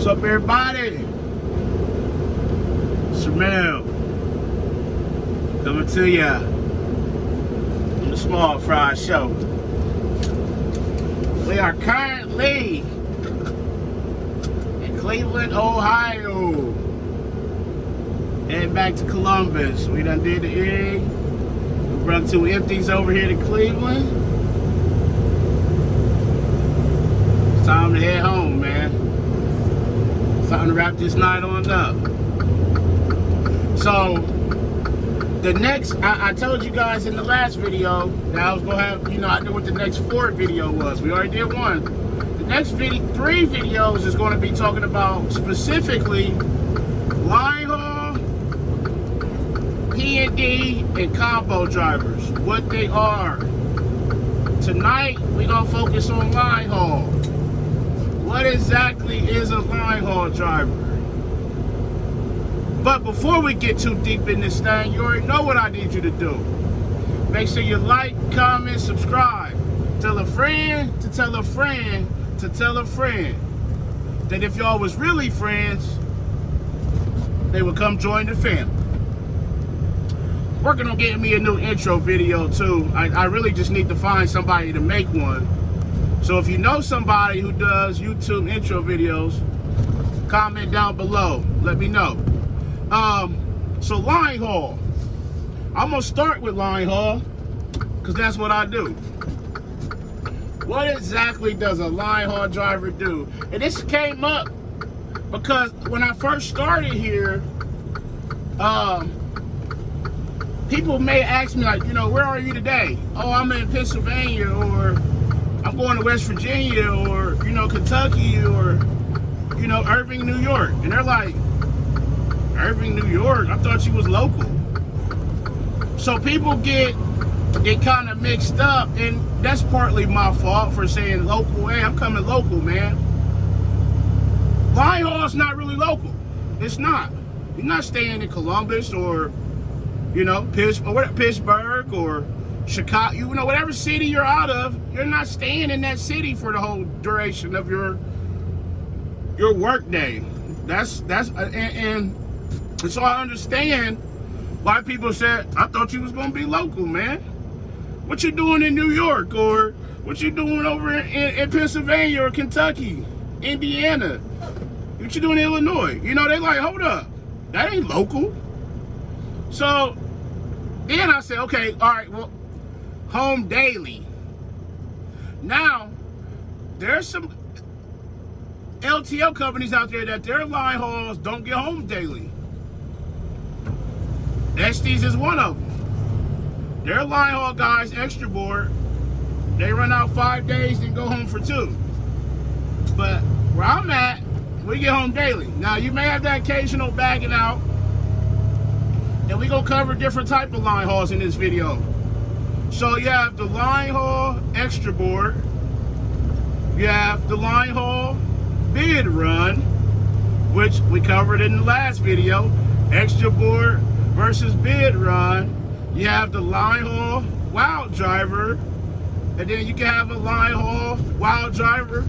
What's up, everybody? Shamel coming to ya on the Small Fry Show. We are currently in Cleveland, Ohio, heading back to Columbus. We done did the egg. We brought 2 empties over here to Cleveland. It's time to head home, man. It's time to wrap this night on up. So, the next, I told you guys in the last video that I was going to have, I knew what the next 4 video was. We already did 1. The next 3 videos is going to be talking about specifically line haul, P&D, and combo drivers, what they are. Tonight, we're going to focus on line haul. What exactly is a line haul driver? But before we get too deep in this thing, you already know what I need you to do. Make sure you like, comment, subscribe. Tell a friend to tell a friend to tell a friend that if y'all was really friends, they would come join the family. Working on getting me a new intro video too. I really just need to find somebody to make one. So if you know somebody who does YouTube intro videos, comment down below. Let me know. So line haul. I'm gonna start with line haul because that's what I do. What exactly does a line haul driver do? And this came up because when I first started here, people may ask me like, where are you today? Oh, I'm in Pennsylvania, or I'm going to West Virginia, or Kentucky, or Irving, New York. And they're like, Irving, New York? I thought you was local. So people get kind of mixed up, and that's partly my fault for saying local. Hey, I'm coming local, man. Line haul's not really local. It's not. You're not staying in Columbus or Pittsburgh or Chicago. Whatever city you're out of, you're not staying in that city for the whole duration of your work day. And so I understand why people said, I thought you was going to be local, man. What you doing in New York? Or what you doing over in Pennsylvania or Kentucky, Indiana? What you doing in Illinois? They like, hold up. That ain't local. So then I said, okay, all right, well, home daily. Now, there's some LTL companies out there that their line hauls don't get home daily. Estes is one of them. Their line haul guys, extra board, they run out 5 days and go home for 2. But where I'm at, we get home daily. Now, you may have that occasional bagging out, and we gonna cover different type of line hauls in this video. So you have the line haul extra board, you have the line haul bid run, which we covered in the last video, extra board versus bid run. You have the line haul wild driver, and then you can have a line haul wild driver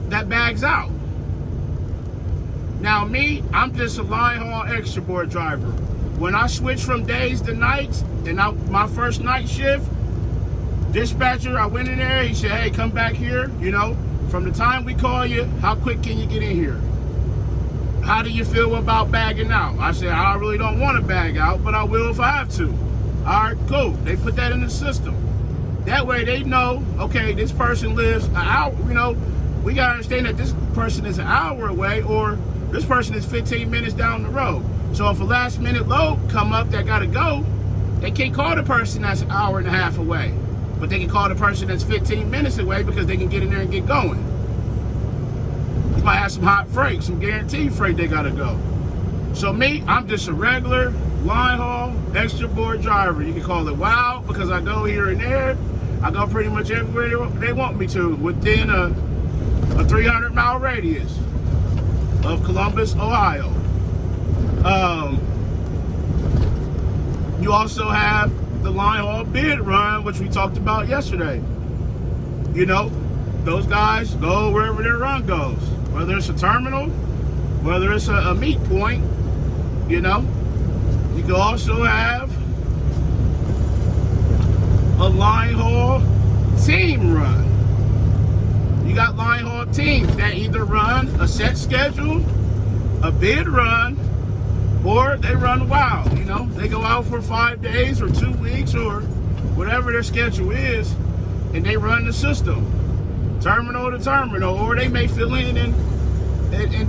that bags out. Now me, I'm just a line haul extra board driver. When I switch from days to nights, and my first night shift, dispatcher, I went in there, he said, hey, come back here, from the time we call you, how quick can you get in here? How do you feel about bagging out? I said, I really don't want to bag out, but I will if I have to. All right, cool. They put that in the system. That way they know, okay, this person lives an hour, we got to understand that this person is an hour away, or this person is 15 minutes down the road. So if a last minute load come up that got to go, they can't call the person that's an hour and a half away, but they can call the person that's 15 minutes away because they can get in there and get going. You might have some hot freight, some guaranteed freight they got to go. So me, I'm just a regular line haul extra board driver. You can call it wild because I go here and there. I go pretty much everywhere they want me to within a 300-mile radius of Columbus, Ohio. You also have the line haul bid run, which we talked about yesterday. Those guys go wherever their run goes, whether it's a terminal, whether it's a meet point, you know. You can also have a line haul team run. You got line haul teams that either run a set schedule, a bid run, or they run wild. You know, they go out for 5 days or 2 weeks or whatever their schedule is, and they run the system, terminal to terminal, or they may fill in and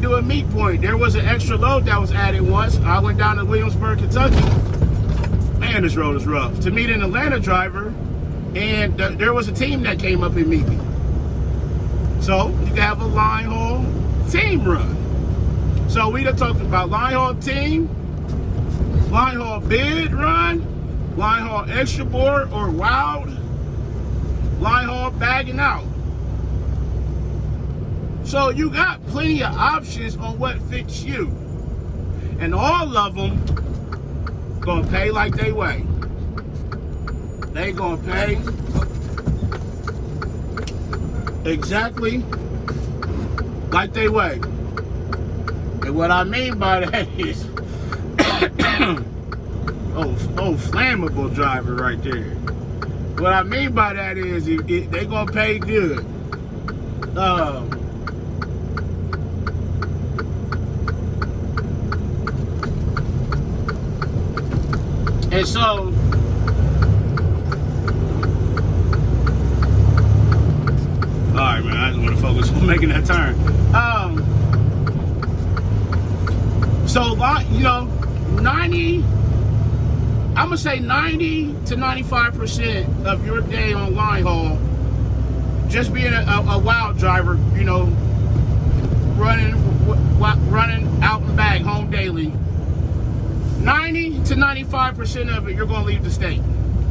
do a meet point. There was an extra load that was added once. I went down to Williamsburg, Kentucky. Man, this road is rough. To meet an Atlanta driver, and there was a team that came up and meet me. So you can have a line haul team run. So we done talked about line haul team, line haul bid run, line haul extra board or wild, line haul bagging out. So you got plenty of options on what fits you. And all of them gonna pay like they weigh. They gonna pay exactly like they weigh. And what I mean by that is, flammable driver right there. What I mean by that is, they gonna pay good. And so, alright man, I just want to focus on making that turn. So, you know, 90, I'm going to say 90 to 95% of your day on line haul, just being a wild driver, you know, running out and back home daily, 90 to 95% of it, you're going to leave the state.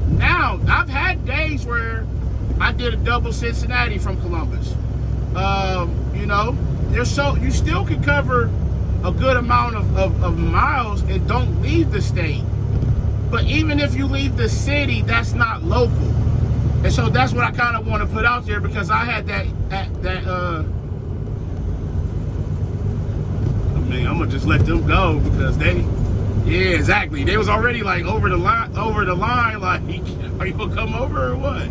Now, I've had days where I did a double Cincinnati from Columbus. You know, you still can cover a good amount of miles and don't leave the state. But even if you leave the city, that's not local. And so that's what I kind of want to put out there, because I had I mean, I'm gonna just let them go, because yeah, exactly. They was already like over the line, like, are you gonna come over or what?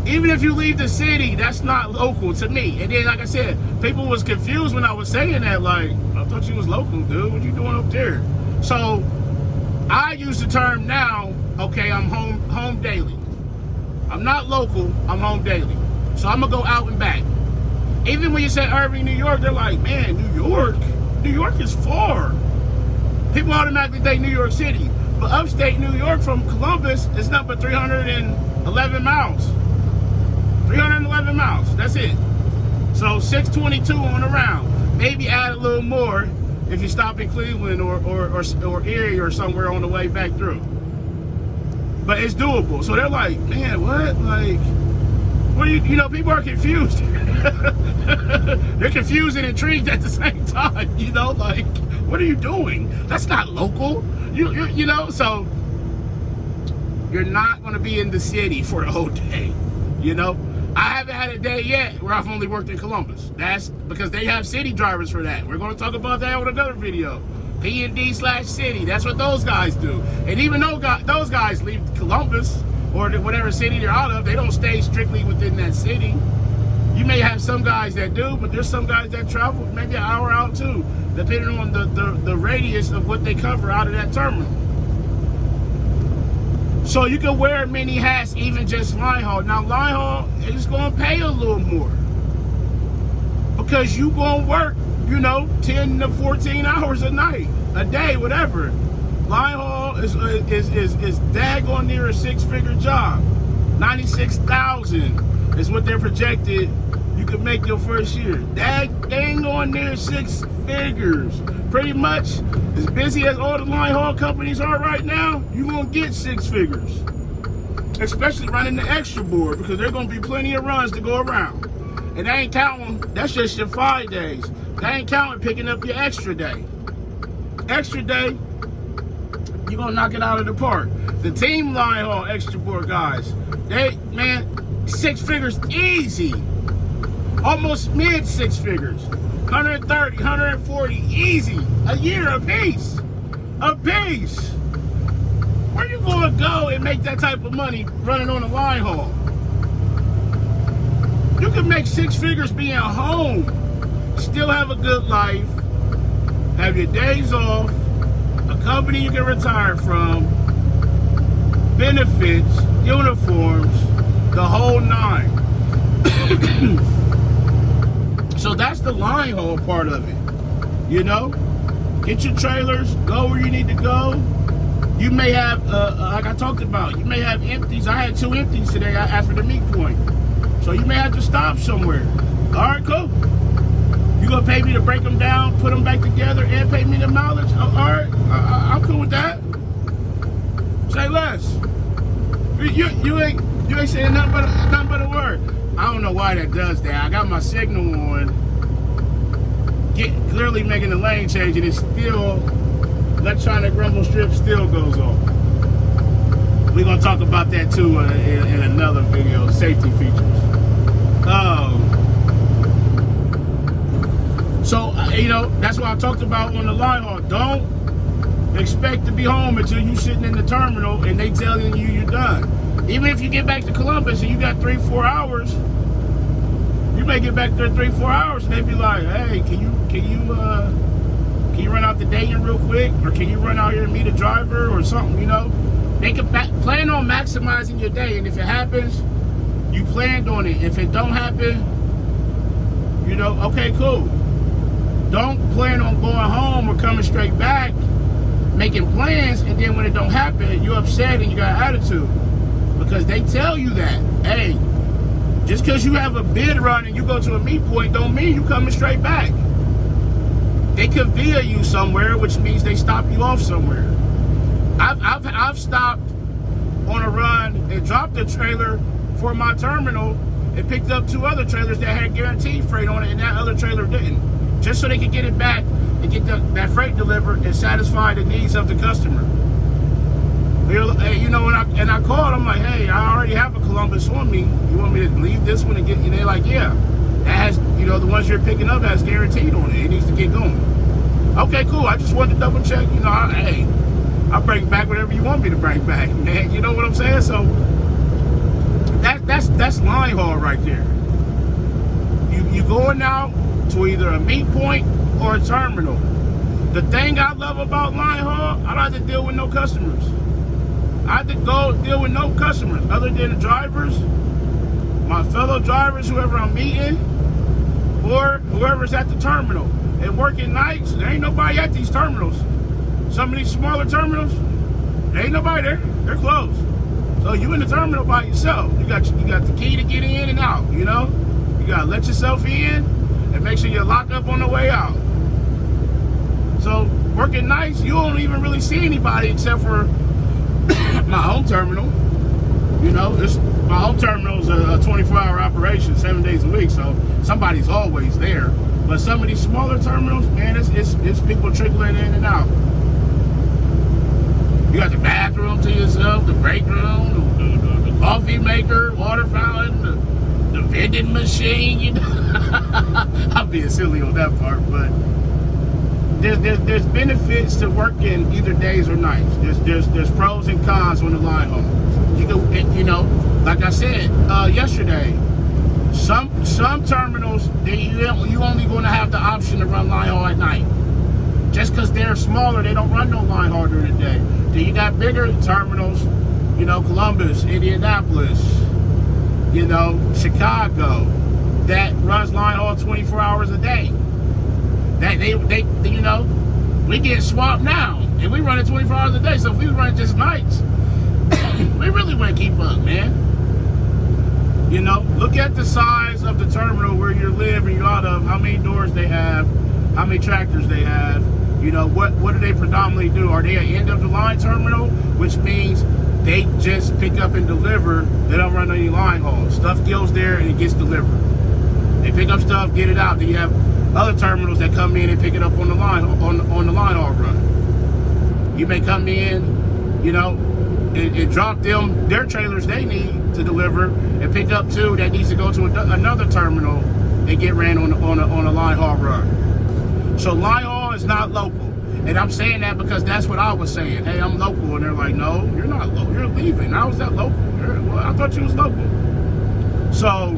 Even if you leave the city, that's not local to me. And then, like I said, people was confused when I was saying that, like, I thought you was local, dude. What you doing up there? So I use the term now, okay, I'm home daily. I'm not local, I'm home daily. So I'm gonna go out and back. Even when you say Irving, New York, they're like, man, New York is far. People automatically think New York City. But upstate New York from Columbus is nothing but 311 miles. 311 miles, that's it. So 622 on around. Maybe add a little more if you stop in Cleveland or Erie or somewhere on the way back through. But it's doable. So they're like, man, what? Like, what are you know, people are confused. They're confused and intrigued at the same time, you know, like, what are you doing? That's not local. You know, so you're not going to be in the city for the whole day, you know. I haven't had a day yet where I've only worked in Columbus. That's because they have city drivers for that. We're going to talk about that with another video. P&D/city, that's what those guys do. And even though those guys leave Columbus or whatever city they're out of, they don't stay strictly within that city. You may have some guys that do, but there's some guys that travel maybe an hour out too, depending on the radius of what they cover out of that terminal. So you can wear many hats, even just line haul. Now line haul is gonna pay a little more because you gonna work, you know, 10 to 14 hours a night, a day, whatever. Line haul is daggone near a six-figure job. 96,000 is what they're projected you could make your first year. Dang on near 6 figures. Pretty much as busy as all the line haul companies are right now, you're gonna get 6 figures. Especially running the extra board, because there's gonna be plenty of runs to go around. And they ain't counting, that's just your 5 days. They ain't counting picking up your extra day. Extra day, you're gonna knock it out of the park. The team line haul extra board guys, man, 6 figures easy. almost mid six figures, 130, 140, easy, a year apiece. Where you gonna go and make that type of money running on a line haul? You can make six figures being home, still have a good life, have your days off, a company you can retire from, benefits, uniforms, the whole nine. So that's the line haul part of it. You know, get your trailers, go where you need to go. You may have, like I talked about, you may have empties. I had 2 empties today after the meet point. So you may have to stop somewhere. All right, cool. You gonna pay me to break them down, put them back together, and pay me the mileage? All right, I'm cool with that. Say less. You ain't saying nothing but a word. I don't know why that does that. I got my signal on, clearly making the lane change, and it's still, electronic rumble strip still goes on. We're gonna talk about that too in another video, safety features. So, you know, that's what I talked about on the line haul. Don't expect to be home until you sitting in the terminal and they telling you you're done. Even if you get back to Columbus and you got 3-4 hours, you may get back there 3-4 hours and they be like, hey, can you run out the Dayton real quick, or can you run out here and meet a driver or something? You know, they can plan on maximizing your day, and if it happens, you planned on it. If it don't happen, you know, okay, cool. Don't plan on going home or coming straight back, making plans, and then when it don't happen, you're upset and you got attitude. Because they tell you that, hey, just because you have a bid run and you go to a meet point don't mean you coming straight back. They could via you somewhere, which means they stop you off somewhere. I've stopped on a run and dropped a trailer for my terminal and picked up 2 other trailers that had guaranteed freight on it, and that other trailer didn't. Just so they could get it back and get that freight delivered and satisfy the needs of the customer. You know, and I called, I'm like, hey, I already have a Columbus on me. You want me to leave this one and get, and they're like, yeah. That has, you know, the ones you're picking up has guaranteed on it. It needs to get going. Okay, cool. I just wanted to double check. You know, hey, I'll bring back whatever you want me to bring back, man. You know what I'm saying? So that's line haul right there. You going out to either a meet point or a terminal. The thing I love about line haul, I don't have to deal with no customers. I have to go deal with no customers other than the drivers, my fellow drivers, whoever I'm meeting, or whoever's at the terminal. And working nights, there ain't nobody at these terminals. Some of these smaller terminals, there ain't nobody there. They're closed. So you in the terminal by yourself. You got the key to get in and out, you know? You gotta let yourself in and make sure you're locked up on the way out. So working nights, you don't even really see anybody except for my home terminal. You know, my home terminal is a 24-hour operation, 7 days a week, so somebody's always there. But some of these smaller terminals, man, it's people trickling in and out. You got the bathroom to yourself, the break room, the coffee maker, water fountain, the vending machine. You know, I'm being silly on that part, but there's benefits to working either days or nights. There's pros and cons on the line haul. You know, like I said yesterday, some terminals you only going to have the option to run line haul at night. Just because they're smaller, they don't run no line haul during the day. Then you got bigger terminals, you know, Columbus, Indianapolis, you know, Chicago, that runs line haul 24 hours a day. That they you know, we get swamped now, and we run it 24 hours a day. So if we run just nights, we really wouldn't keep up, man. You know, look at the size of the terminal where you live and you're out of, how many doors they have, how many tractors they have. You know, what do they predominantly do? Are they an end of the line terminal, which means they just pick up and deliver? They don't run any line haul. Stuff goes there and it gets delivered. They pick up stuff, get it out. Then you have other terminals that come in and pick it up on the line on the line haul run. You may come in, you know, and drop them their trailers they need to deliver, and pick up 2 that needs to go to another terminal and get ran on a line haul run. So line haul is not local. And I'm saying that because that's what I was saying. Hey, I'm local. And they're like, no, you're not local. You're leaving. How is that local? Well, I thought you was local. So,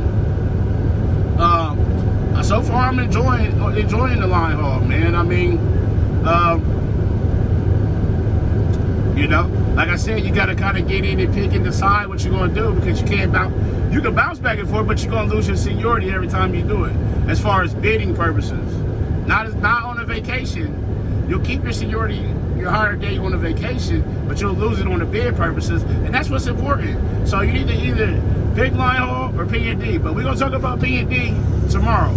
so far I'm enjoying the line haul, man. I mean, you know, like I said, you got to kind of get in and pick and decide what you're going to do, because you can't bounce. You can bounce back and forth, but you're going to lose your seniority every time you do it, as far as bidding purposes. Not on a vacation. You'll keep your seniority, your higher date on a vacation, but you'll lose it on the bid purposes, and that's what's important. So you need to either pick line haul or P&D, but we're going to talk about P&D tomorrow.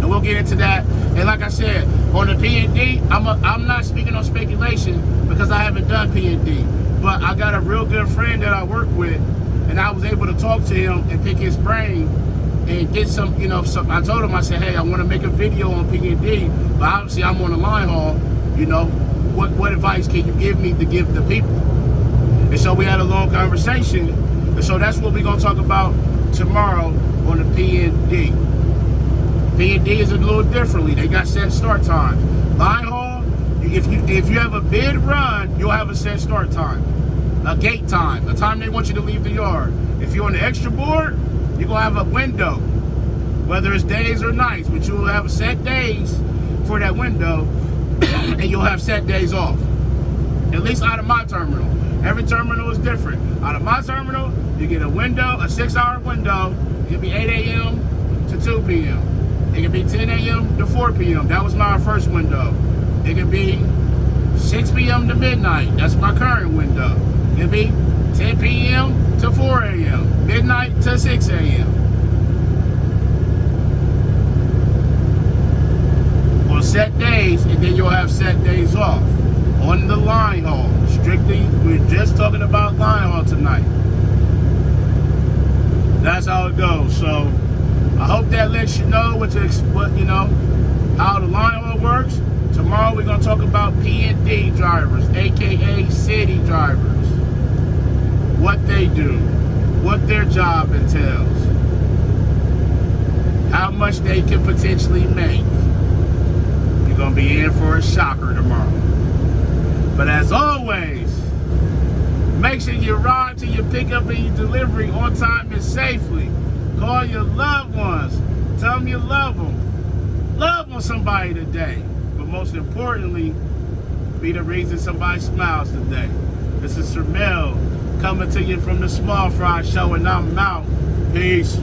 And we'll get into that. And like I said, on the P&D, I'm not speaking on speculation because I haven't done P&D, but I got a real good friend that I work with, and I was able to talk to him and pick his brain and get some, you know, I told him, I said, hey, I want to make a video on P&D, but obviously I'm on the line haul, you know, what advice can you give me to give the people? And so we had a long conversation, and so that's what we're going to talk about tomorrow on the P&D. P&D is a little differently. They got set start times. Line haul, if you have a bid run, you'll have a set start time, a gate time, a time they want you to leave the yard. If you're on the extra board, you're going to have a window, whether it's days or nights, but you'll have set days for that window, and you'll have set days off, at least out of my terminal. Every terminal is different. Out of my terminal, you get a window, a 6-hour window. It can be 8 a.m. to 2 p.m. It can be 10 a.m. to 4 p.m. That was my first window. It can be 6 p.m. to midnight. That's my current window. It can be 10 p.m. to 4 a.m. midnight to 6 a.m. On set days, and then you'll have set days off. On the line haul, strictly, we're just talking about line haul tonight. That's how it goes. So I hope that lets you know what you know, how the line haul works. Tomorrow we're gonna talk about P&D drivers, aka city drivers. What they do, what their job entails, how much they can potentially make. You're gonna be in for a shocker tomorrow. But as always, make sure you ride to your pickup and your delivery on time and safely. Call your loved ones. Tell them you love them. Love on somebody today. But most importantly, be the reason somebody smiles today. This is Sir Mel coming to you from the Small Fry Show, and I'm out. Peace.